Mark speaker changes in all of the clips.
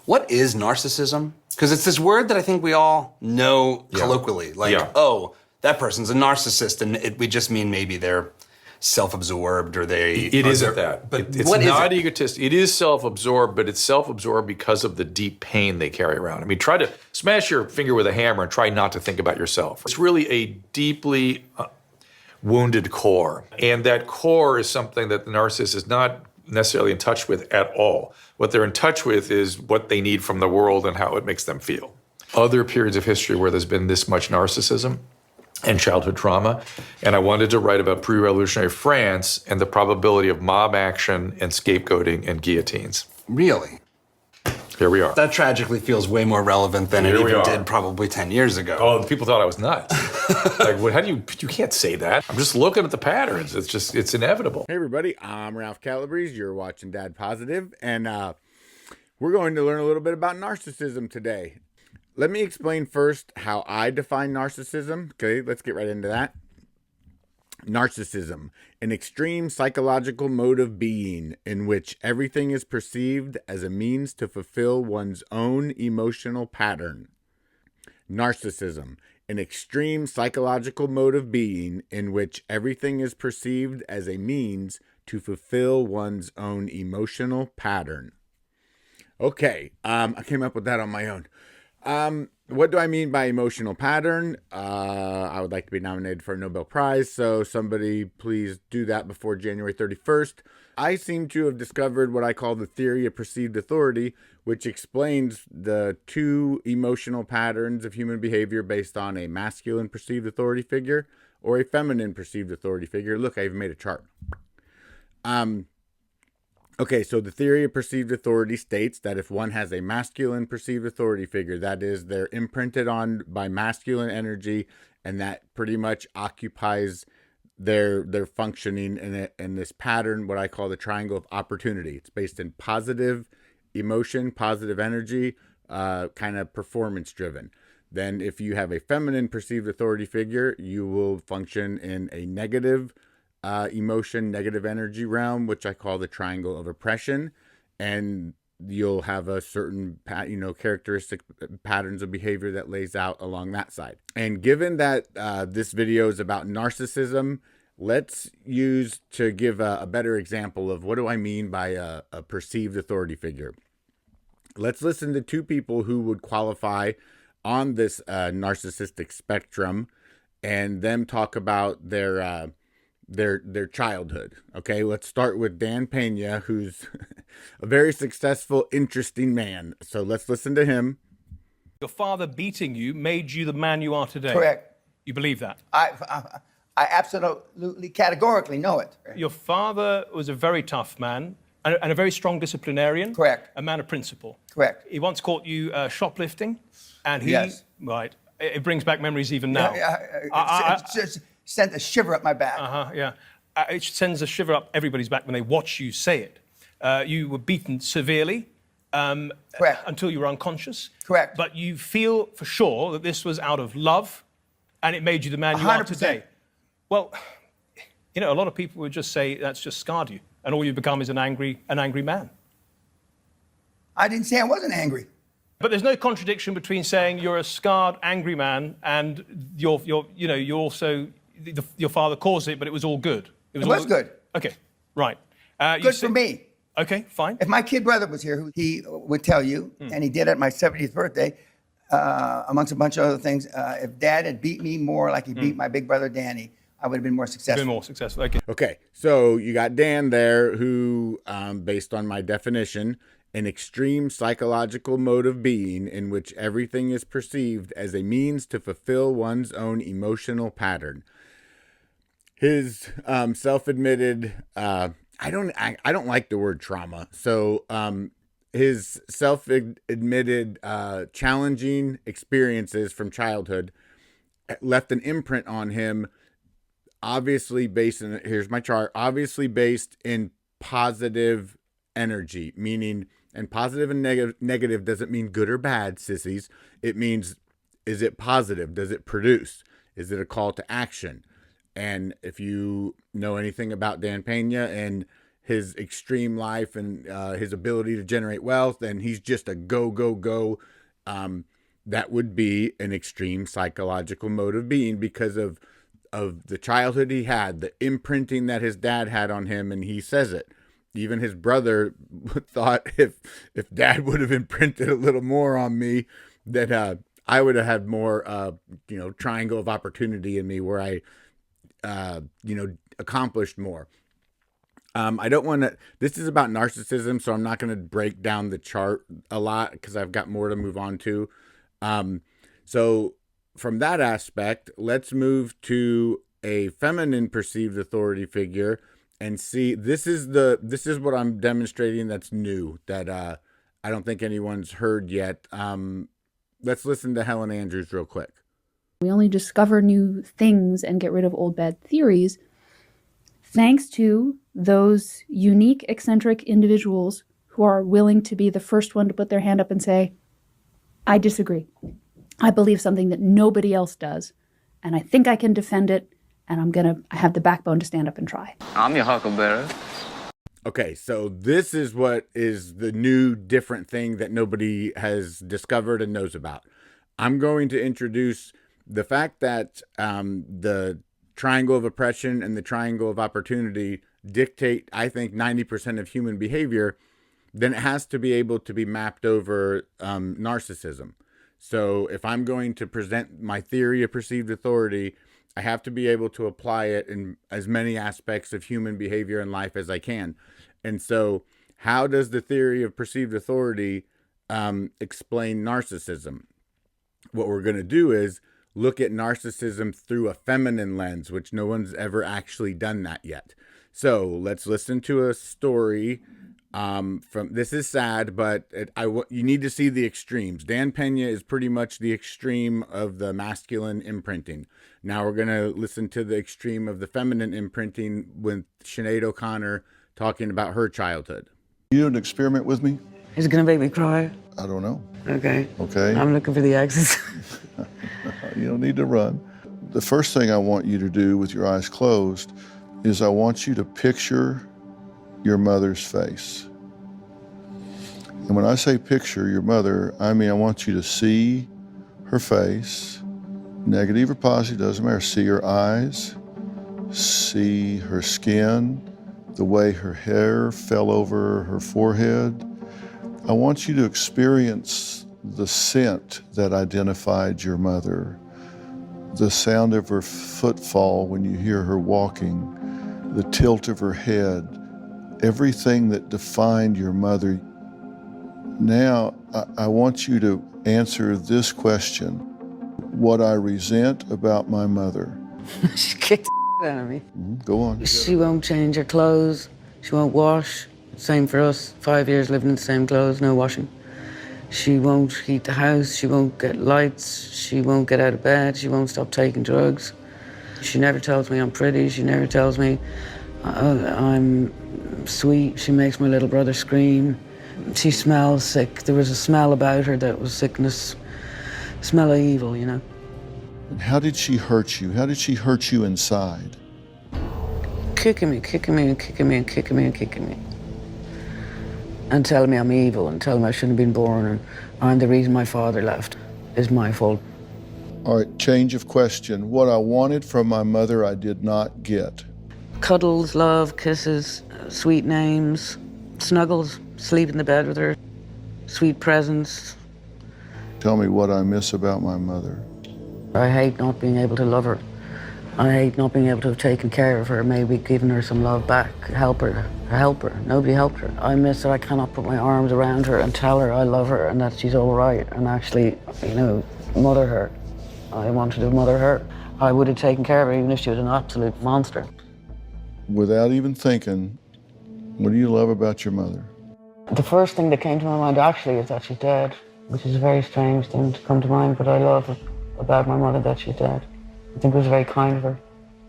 Speaker 1: What is narcissism? Because it's this word that I think we all know colloquially. Like, oh, that person's a narcissist, and we just mean maybe they're self-absorbed or they...
Speaker 2: It isn't that. But it's not egotistic. It is self-absorbed, but it's self-absorbed because of the deep pain they carry around. I mean, try to smash your finger with a hammer and try not to think about yourself. It's really a deeply wounded core. And that core is something that the narcissist is not necessarily in touch with at all. What they're in touch with is what they need from the world and how it makes them feel. Other periods of history where there's been this much narcissism and childhood trauma, and I wanted to write about pre-revolutionary France and the probability of mob action and scapegoating and guillotines.
Speaker 1: Really?
Speaker 2: Here we are.
Speaker 1: That tragically feels way more relevant than it even did probably 10 years ago.
Speaker 2: Oh, people thought I was nuts. Like, how do you can't say that. I'm just looking at the patterns. It's inevitable.
Speaker 3: Hey everybody, I'm Ralph Calabrese. You're watching Dad Positive, and we're going to learn a little bit about narcissism today. Let me explain first how I define narcissism. Okay, let's get right into that. Narcissism, an extreme psychological mode of being in which everything is perceived as a means to fulfill one's own emotional pattern. Narcissism, an extreme psychological mode of being in which everything is perceived as a means to fulfill one's own emotional pattern. Okay, I came up with that on my own. What do I mean by emotional pattern? I would like to be nominated for a Nobel Prize, so somebody please do that before January 31st. I seem to have discovered what I call the theory of perceived authority, which explains the two emotional patterns of human behavior based on a masculine perceived authority figure or a feminine perceived authority figure. Look, I even made a chart. Okay, so the theory of perceived authority states that if one has a masculine perceived authority figure, that is, they're imprinted on by masculine energy, and that pretty much occupies their functioning in this pattern, what I call the triangle of opportunity. It's based in positive emotion, positive energy, kind of performance driven. Then if you have a feminine perceived authority figure, you will function in a negative emotion, negative energy realm, which I call the triangle of oppression, and you'll have a certain characteristic patterns of behavior that lays out along that side. And given that this video is about narcissism, let's use to give a better example of what do I mean by a perceived authority figure. Let's listen to two people who would qualify on this narcissistic spectrum and them talk about their childhood. Okay, let's start with Dan Pena, who's a very successful, interesting man. So let's listen to him.
Speaker 4: Your father beating you made you the man you are today.
Speaker 5: Correct.
Speaker 4: You believe that?
Speaker 5: I absolutely categorically know it.
Speaker 4: Your father was a very tough man and a very strong disciplinarian.
Speaker 5: Correct.
Speaker 4: A man of principle.
Speaker 5: Correct.
Speaker 4: He once caught you shoplifting, and he...
Speaker 5: Yes.
Speaker 4: Right. It brings back memories even now.
Speaker 5: It sent a shiver up my back.
Speaker 4: Yeah. It sends a shiver up everybody's back when they watch you say it. You were beaten severely
Speaker 5: Correct.
Speaker 4: Until you were unconscious.
Speaker 5: Correct.
Speaker 4: But you feel for sure that this was out of love, and it made you the man you
Speaker 5: 100%.
Speaker 4: are today. Well, a lot of people would just say that's just scarred you, and all you've become is an angry man.
Speaker 5: I didn't say I wasn't angry.
Speaker 4: But there's no contradiction between saying you're a scarred, angry man and you're also your father caused it, but it was all good.
Speaker 5: It was good.
Speaker 4: Okay, right.
Speaker 5: Good for me.
Speaker 4: Okay, fine.
Speaker 5: If my kid brother was here, he would tell you, and he did at my 70th birthday, amongst a bunch of other things, if Dad had beat me more like he beat my big brother Danny, I would have been more successful.
Speaker 4: Been more successful, okay.
Speaker 3: Okay, so you got Dan there who, based on my definition, an extreme psychological mode of being in which everything is perceived as a means to fulfill one's own emotional pattern. His self-admitted, I don't like the word trauma. So his self-admitted challenging experiences from childhood left an imprint on him, obviously based in, here's my chart, obviously based in positive energy, meaning, and positive and negative doesn't mean good or bad, sissies. It means, is it positive? Does it produce? Is it a call to action? And if you know anything about Dan Pena and his extreme life and his ability to generate wealth, and he's just a go, go, go. That would be an extreme psychological mode of being because of the childhood he had, the imprinting that his dad had on him, and he says it. Even his brother thought if dad would have imprinted a little more on me, that I would have had more, triangle of opportunity in me where I, accomplished more. I don't want to, this is about narcissism, so I'm not going to break down the chart a lot because I've got more to move on to. So from that aspect, let's move to a feminine perceived authority figure and see, this is what I'm demonstrating that's new, that I don't think anyone's heard yet. Let's listen to Helen Andrews real quick.
Speaker 6: We only discover new things and get rid of old bad theories thanks to those unique, eccentric individuals who are willing to be the first one to put their hand up and say, I disagree. I believe something that nobody else does, and I think I can defend it, and I have the backbone to stand up and try.
Speaker 7: I'm your huckleberry.
Speaker 3: Okay, so this is what is the new different thing that nobody has discovered and knows about. I'm going to introduce the fact that the triangle of oppression and the triangle of opportunity dictate, I think, 90% of human behavior. Then it has to be able to be mapped over narcissism. So if I'm going to present my theory of perceived authority, I have to be able to apply it in as many aspects of human behavior and life as I can. And so how does the theory of perceived authority explain narcissism? What we're going to do is look at narcissism through a feminine lens, which no one's ever actually done that yet. So let's listen to a story from, this is sad, but you need to see the extremes. Dan Pena is pretty much the extreme of the masculine imprinting. Now we're going to listen to the extreme of the feminine imprinting with Sinead O'Connor talking about her childhood.
Speaker 8: You do an experiment with me?
Speaker 7: Is it gonna make me cry?
Speaker 8: I don't know.
Speaker 7: Okay.
Speaker 8: Okay.
Speaker 7: I'm looking for the exes.
Speaker 8: You don't need to run. The first thing I want you to do with your eyes closed is I want you to picture your mother's face. And when I say picture your mother, I mean I want you to see her face, negative or positive, doesn't matter. See her eyes, see her skin, the way her hair fell over her forehead. I want you to experience the scent that identified your mother, the sound of her footfall when you hear her walking, the tilt of her head, everything that defined your mother. Now, I want you to answer this question: what I resent about my mother.
Speaker 7: She kicked the out of me.
Speaker 8: Go on.
Speaker 7: She won't change her clothes. She won't wash. Same for us. 5 years living in the same clothes, no washing. She won't heat the house. She won't get lights. She won't get out of bed. She won't stop taking drugs. She never tells me I'm pretty. She never tells me I'm sweet. She makes my little brother scream. She smells sick. There was a smell about her that was sickness, smell of evil, you know.
Speaker 8: How did she hurt you? How did she hurt you inside?
Speaker 7: Kicking me, kicking me, and kicking me, and kicking me, and kicking me. And telling me I'm evil, and telling me I shouldn't have been born, and I'm the reason my father left. It's my fault.
Speaker 8: All right, change of question. What I wanted from my mother, I did not get.
Speaker 7: Cuddles, love, kisses, sweet names, snuggles, sleep in the bed with her, sweet presents.
Speaker 8: Tell me what I miss about my mother.
Speaker 7: I hate not being able to love her. I hate not being able to have taken care of her, maybe given her some love back, help her. Nobody helped her. I miss that I cannot put my arms around her and tell her I love her and that she's all right and actually, mother her. I wanted to mother her. I would have taken care of her even if she was an absolute monster.
Speaker 8: Without even thinking, what do you love about your mother?
Speaker 7: The first thing that came to my mind actually is that she's dead, which is a very strange thing to come to mind, but I love about my mother that she's dead. I think it was very kind of her.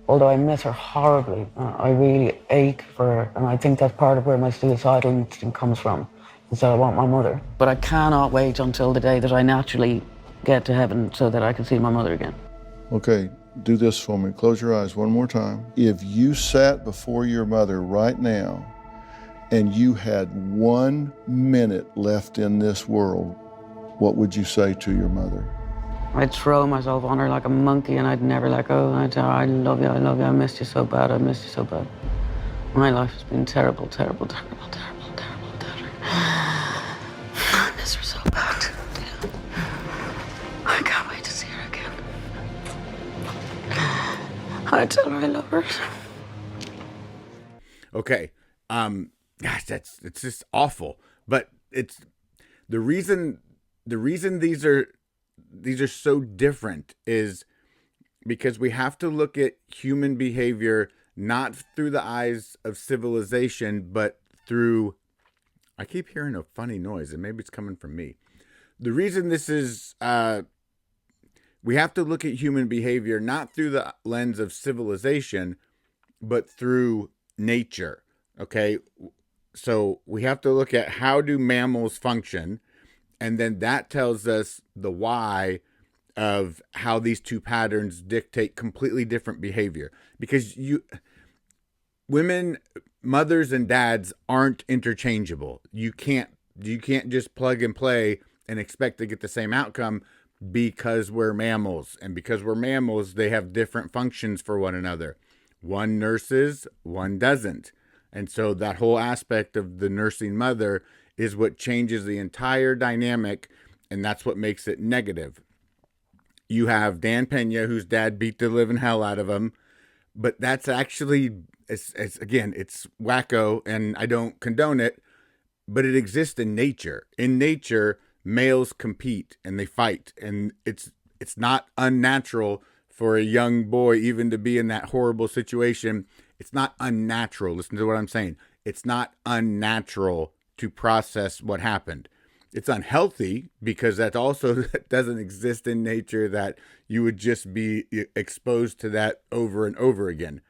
Speaker 7: Although I miss her horribly, I really ache for her, and I think that's part of where my suicidal instinct comes from, is that I want my mother. But I cannot wait until the day that I naturally get to heaven so that I can see my mother again.
Speaker 8: Okay, do this for me. Close your eyes one more time. If you sat before your mother right now and you had 1 minute left in this world, what would you say to your mother?
Speaker 7: I'd throw myself on her like a monkey and I'd never let go. I'd tell her, I love you, I missed you so bad, I missed you so bad. My life has been terrible, terrible, terrible, terrible, terrible, terrible. I miss her so bad. I can't wait to see her again. I'd tell her I love her.
Speaker 3: Okay. Gosh, it's just awful. But it's the reason these are so different is because we have to look at human behavior not through the eyes of civilization, but through, I keep hearing a funny noise, and maybe it's coming from me. The reason this is, we have to look at human behavior not through the lens of civilization, but through nature. Okay. So we have to look at how do mammals function, and then that tells us the why of how these two patterns dictate completely different behavior. Because women, mothers and dads aren't interchangeable. You can't just plug and play and expect to get the same outcome because we're mammals. And because we're mammals, they have different functions for one another. One nurses, one doesn't. And so that whole aspect of the nursing mother is what changes the entire dynamic, and that's what makes it negative. You have Dan Pena, whose dad beat the living hell out of him, but that's actually, it's wacko, and I don't condone it, but it exists in nature. In nature, males compete and they fight, and it's not unnatural for a young boy even to be in that horrible situation. It's not unnatural. Listen to what I'm saying. It's not unnatural to process what happened. It's unhealthy because that also doesn't exist in nature, that you would just be exposed to that over and over again.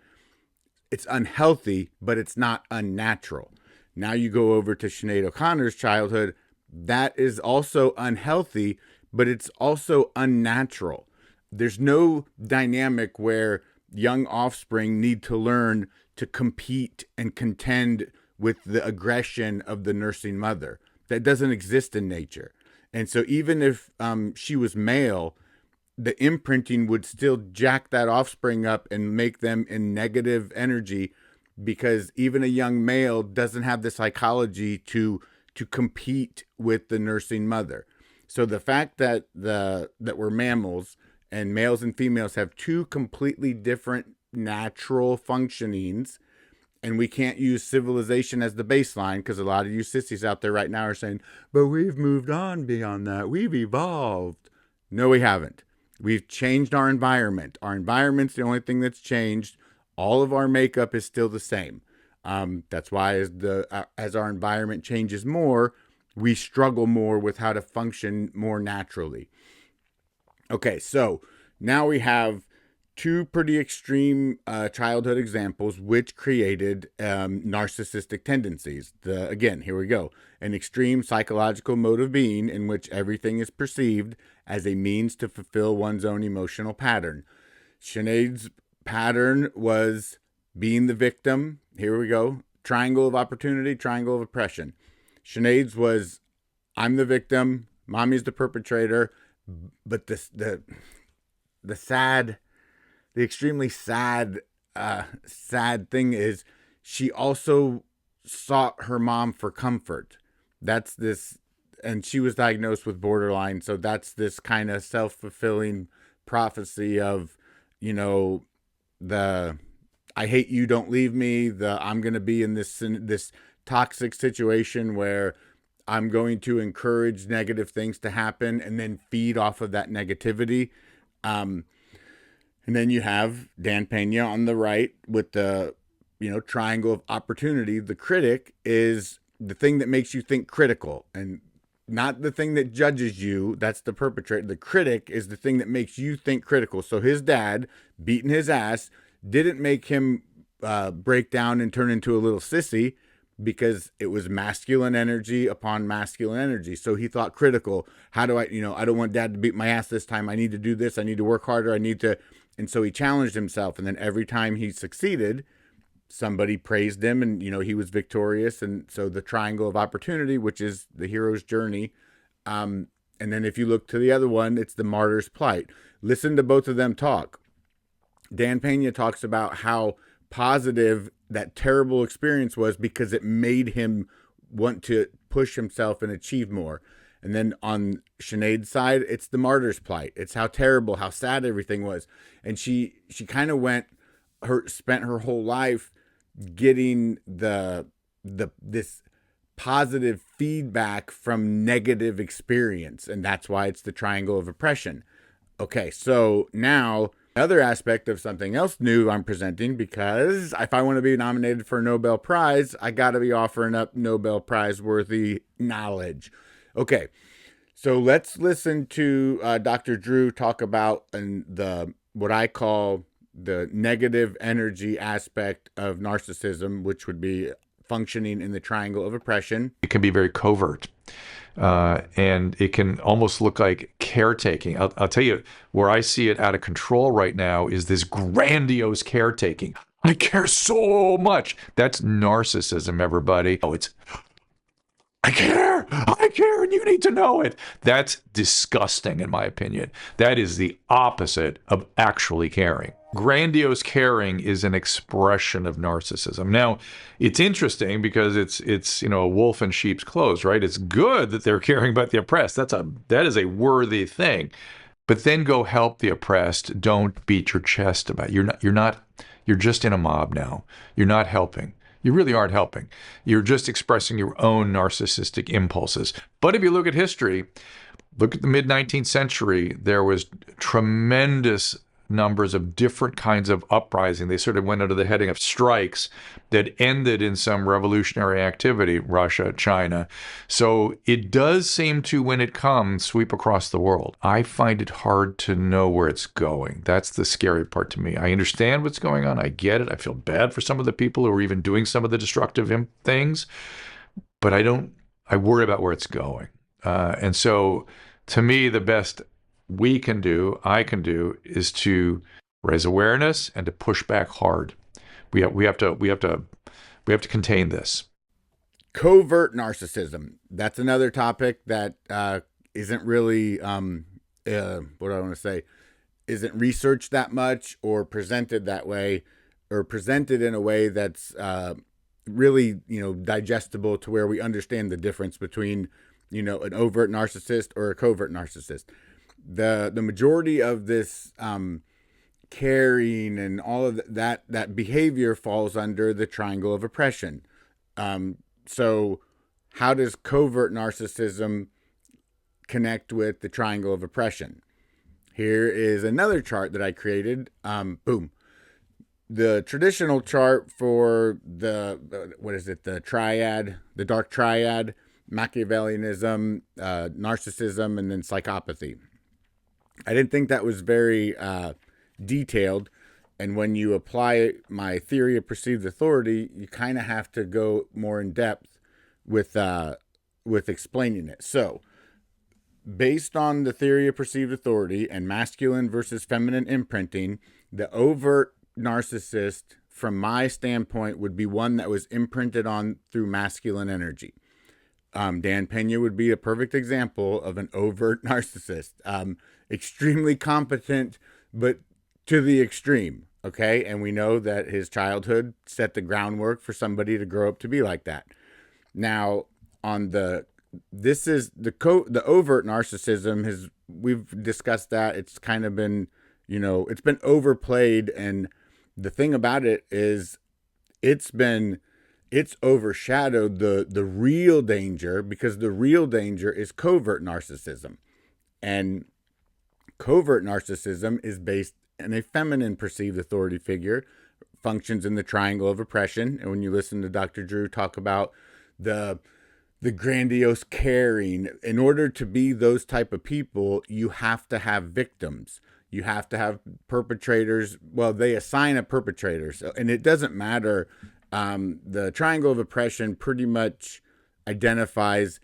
Speaker 3: It's unhealthy, but it's not unnatural. Now you go over to Sinead O'Connor's childhood. That is also unhealthy, but it's also unnatural. There's no dynamic where young offspring need to learn to compete and contend with the aggression of the nursing mother. That doesn't exist in nature. And so even if she was male, the imprinting would still jack that offspring up and make them in negative energy, because even a young male doesn't have the psychology to compete with the nursing mother. So the fact that we're mammals, and males and females have two completely different natural functionings, and we can't use civilization as the baseline, because a lot of you sissies out there right now are saying, but we've moved on beyond that. We've evolved. No, we haven't. We've changed our environment. Our environment's the only thing that's changed. All of our makeup is still the same. That's why as our environment changes more, we struggle more with how to function more naturally. Okay, so now we have two pretty extreme childhood examples which created narcissistic tendencies. Again, here we go. An extreme psychological mode of being in which everything is perceived as a means to fulfill one's own emotional pattern. Sinead's pattern was being the victim. Here we go. Triangle of opportunity, triangle of oppression. Sinead's was, I'm the victim, mommy's the perpetrator, but the extremely sad thing is she also sought her mom for comfort. That's this, and she was diagnosed with borderline. So that's this kind of self-fulfilling prophecy of, the I hate you, don't leave me, I'm going to be in this toxic situation where I'm going to encourage negative things to happen and then feed off of that negativity. And then you have Dan Pena on the right with the, triangle of opportunity. The critic is the thing that makes you think critical, and not the thing that judges you. That's the perpetrator. The critic is the thing that makes you think critical. So his dad beating his ass didn't make him break down and turn into a little sissy, because it was masculine energy upon masculine energy. So he thought critical. How do I don't want dad to beat my ass this time. I need to do this. I need to work harder. And so he challenged himself. And then every time he succeeded, somebody praised him and, he was victorious. And so the triangle of opportunity, which is the hero's journey. And then if you look to the other one, it's the martyr's plight. Listen to both of them talk. Dan Pena talks about how positive that terrible experience was because it made him want to push himself and achieve more. And then on Sinead's side, it's the martyr's plight. It's how terrible, how sad everything was. And she kind of spent her whole life getting this positive feedback from negative experience. And that's why it's the triangle of oppression. Okay, so now another aspect of something else new I'm presenting, because if I want to be nominated for a Nobel Prize, I got to be offering up Nobel Prize worthy knowledge. Okay, so let's listen to Dr. Drew talk about what I call the negative energy aspect of narcissism, which would be functioning in the triangle of oppression.
Speaker 2: It can be very covert. And it can almost look like caretaking. I'll tell you, where I see it out of control right now is this grandiose caretaking. I care so much. That's narcissism, everybody. Oh, I care, and you need to know it. That's disgusting, in my opinion. That is the opposite of actually caring. Grandiose caring is an expression of narcissism. Now, it's interesting because it's a wolf in sheep's clothes, right? It's good that they're caring about the oppressed. That is a worthy thing. But then go help the oppressed. Don't beat your chest about it. You're just in a mob now. You're not helping. You really aren't helping. You're just expressing your own narcissistic impulses. But if you look at history, look at the mid-19th century, there was tremendous numbers of different kinds of uprising. They sort of went under the heading of strikes that ended in some revolutionary activity, Russia, China. So it does seem to, when it comes, sweep across the world. I find it hard to know where it's going. That's the scary part to me. I understand what's going on. I get it. I feel bad for some of the people who are even doing some of the destructive things, but I worry about where it's going. And so to me, the best I can do is to raise awareness and to push back hard. We have to contain this.
Speaker 3: Covert narcissism. That's another topic that isn't really isn't researched that much or presented that way, or presented in a way that's really digestible to where we understand the difference between an overt narcissist or a covert narcissist. The majority of this caring and all of that behavior falls under the triangle of oppression. So how does covert narcissism connect with the triangle of oppression? Here is another chart that I created. Boom. The traditional chart for the triad, the dark triad, Machiavellianism, narcissism, and then psychopathy. I didn't think that was very detailed. And when you apply my theory of perceived authority, you kind of have to go more in depth with explaining it. So, based on the theory of perceived authority and masculine versus feminine imprinting, the overt narcissist, from my standpoint, would be one that was imprinted on through masculine energy. Dan Pena would be a perfect example of an overt narcissist. Extremely competent, but to the extreme. Okay. And we know that his childhood set the groundwork for somebody to grow up to be like that. Now, this is the overt narcissism we've discussed that. It's kind of been, it's been overplayed. And the thing about it is it's overshadowed the real danger, because the real danger is covert narcissism. And covert narcissism is based in a feminine perceived authority figure, functions in the triangle of oppression. And when you listen to Dr. Drew talk about the grandiose caring, in order to be those type of people, you have to have victims. You have to have perpetrators. Well, they assign a perpetrator. So, and it doesn't matter. The triangle of oppression pretty much identifies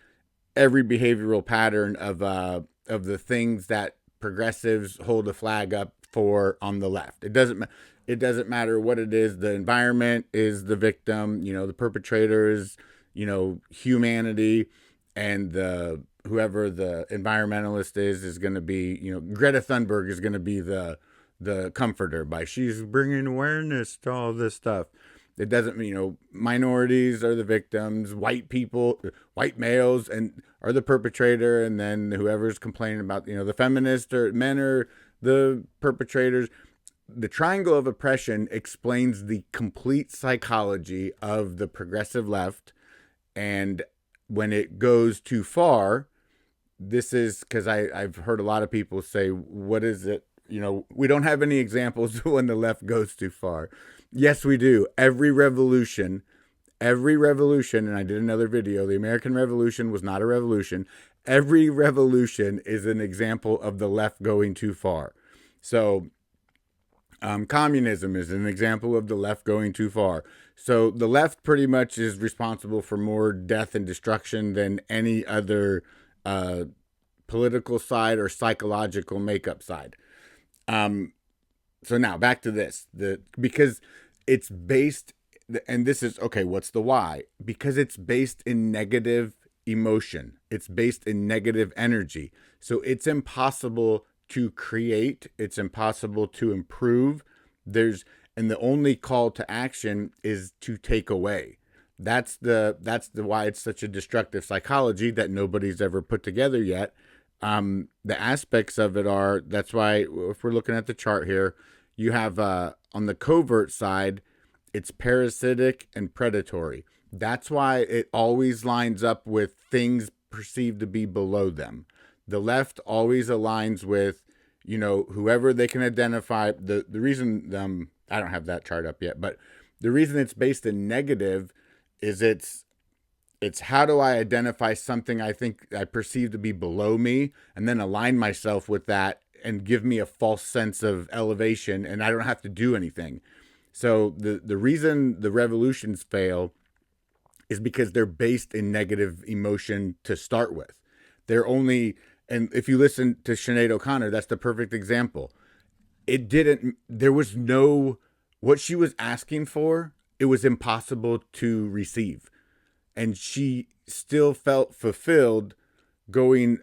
Speaker 3: every behavioral pattern of the things that progressives hold a flag up for on the left. It doesn't matter. It doesn't matter what it is. The environment is the victim, the perpetrator is, humanity, and whoever the environmentalist is going to be, Greta Thunberg is going to be the comforter by she's bringing awareness to all this stuff. It doesn't, minorities are the victims, white people, white males are the perpetrator, and then whoever's complaining about, the feminists or men are the perpetrators. The triangle of oppression explains the complete psychology of the progressive left. And when it goes too far, this is because I've heard a lot of people say, what is it? We don't have any examples when the left goes too far. Yes, we do. Every revolution, and I did another video, the American Revolution was not a revolution. Every revolution is an example of the left going too far. So communism is an example of the left going too far. So the left pretty much is responsible for more death and destruction than any other political side or psychological makeup side. So now back to this, because it's based, and this is, okay, what's the why? Because it's based in negative emotion. It's based in negative energy. So it's impossible to create. It's impossible to improve. And the only call to action is to take away. That's the why it's such a destructive psychology that nobody's ever put together yet. The aspects of it are, that's why if we're looking at the chart here, you have on the covert side, it's parasitic and predatory. That's why it always lines up with things perceived to be below them. The left always aligns with, whoever they can identify. The reason, I don't have that chart up yet, but the reason it's based in negative is it's how do I identify something I think I perceive to be below me and then align myself with that and give me a false sense of elevation, and I don't have to do anything. So the reason the revolutions fail is because they're based in negative emotion to start with. They're only, and if you listen to Sinead O'Connor, that's the perfect example. There was no, what she was asking for, it was impossible to receive. And she still felt fulfilled going,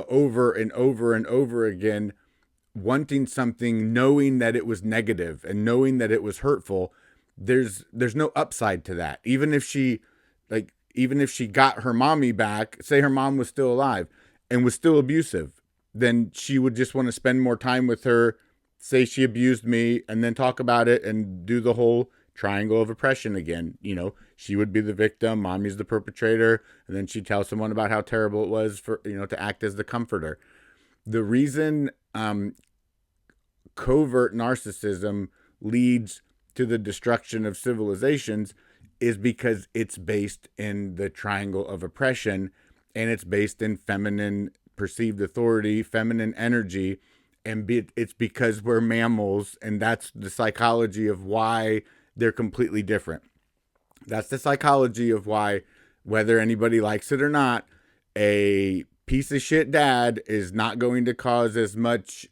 Speaker 3: over and over and over again, wanting something, knowing that it was negative and knowing that it was hurtful. There's no upside to that. Even if she got her mommy back, say her mom was still alive and was still abusive, then she would just want to spend more time with her, say she abused me, and then talk about it and do the whole triangle of oppression again. She would be the victim, mommy's the perpetrator, and then she'd tell someone about how terrible it was for, to act as the comforter. The reason covert narcissism leads to the destruction of civilizations is because it's based in the triangle of oppression, and it's based in feminine perceived authority, feminine energy, and it's because we're mammals, and that's the psychology of why they're completely different. That's the psychology of why, whether anybody likes it or not, a piece of shit dad is not going to cause as much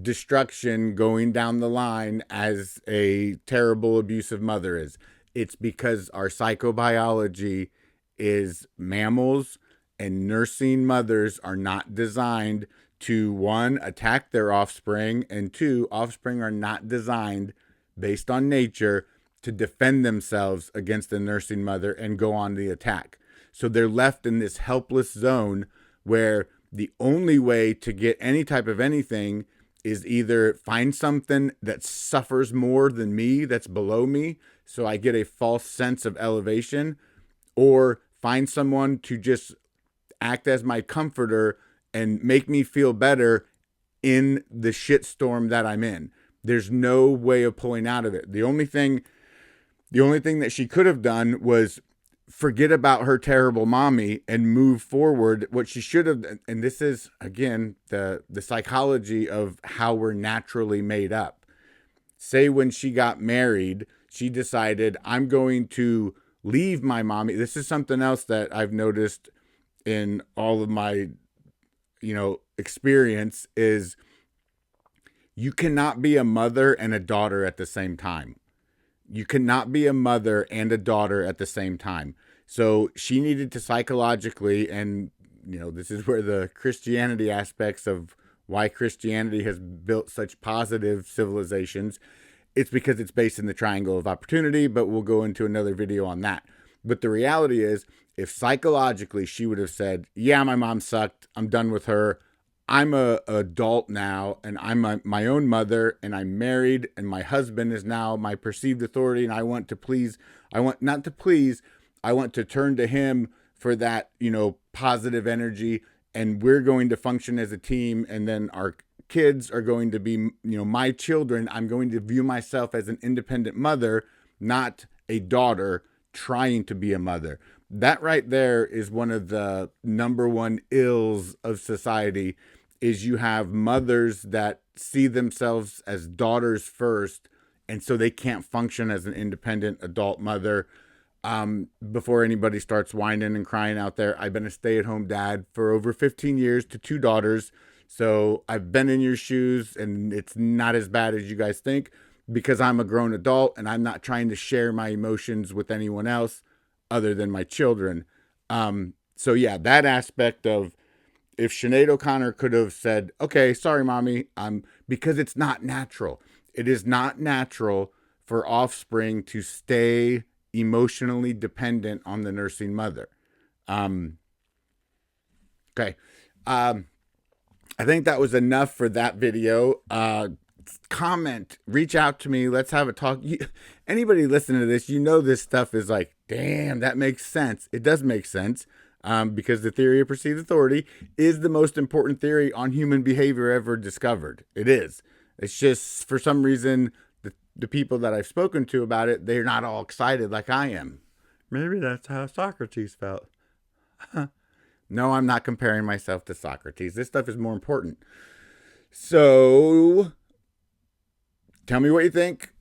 Speaker 3: destruction going down the line as a terrible abusive mother is. It's because our psychobiology is mammals, and nursing mothers are not designed to, one, attack their offspring, and two, offspring are not designed based on nature to defend themselves against the nursing mother and go on the attack. So they're left in this helpless zone where the only way to get any type of anything is either find something that suffers more than me, that's below me, so I get a false sense of elevation, or find someone to just act as my comforter and make me feel better in the shitstorm that I'm in. There's no way of pulling out of it. The only thing that she could have done was forget about her terrible mommy and move forward. What she should have, and this is, again, the psychology of how we're naturally made up. Say when she got married, she decided, I'm going to leave my mommy. This is something else that I've noticed in all of my, experience is You cannot be a mother and a daughter at the same time. You cannot be a mother and a daughter at the same time. So she needed to psychologically, and this is where the Christianity aspects of why Christianity has built such positive civilizations. It's because it's based in the triangle of opportunity, but we'll go into another video on that. But the reality is, if psychologically she would have said, yeah, my mom sucked, I'm done with her, I'm an adult now, and I'm my own mother, and I'm married, and my husband is now my perceived authority, and I want to turn to him for that, positive energy, and we're going to function as a team, and then our kids are going to be, my children. I'm going to view myself as an independent mother, not a daughter trying to be a mother. That right there is one of the number one ills of society, is you have mothers that see themselves as daughters first, and so they can't function as an independent adult mother. Before anybody starts whining and crying out there, I've been a stay-at-home dad for over 15 years to 2 daughters. So I've been in your shoes, and it's not as bad as you guys think, because I'm a grown adult and I'm not trying to share my emotions with anyone else other than my children. So yeah, that aspect of, if Sinead O'Connor could have said, okay, sorry, mommy, because it's not natural. It is not natural for offspring to stay emotionally dependent on the nursing mother. Okay. I think that was enough for that video. Comment, reach out to me. Let's have a talk. Anybody listening to this, this stuff is like, damn, that makes sense. It does make sense. Because the theory of perceived authority is the most important theory on human behavior ever discovered. It is. It's just, for some reason, the people that I've spoken to about it, they're not all excited like I am. Maybe that's how Socrates felt. No, I'm not comparing myself to Socrates. This stuff is more important. So, tell me what you think.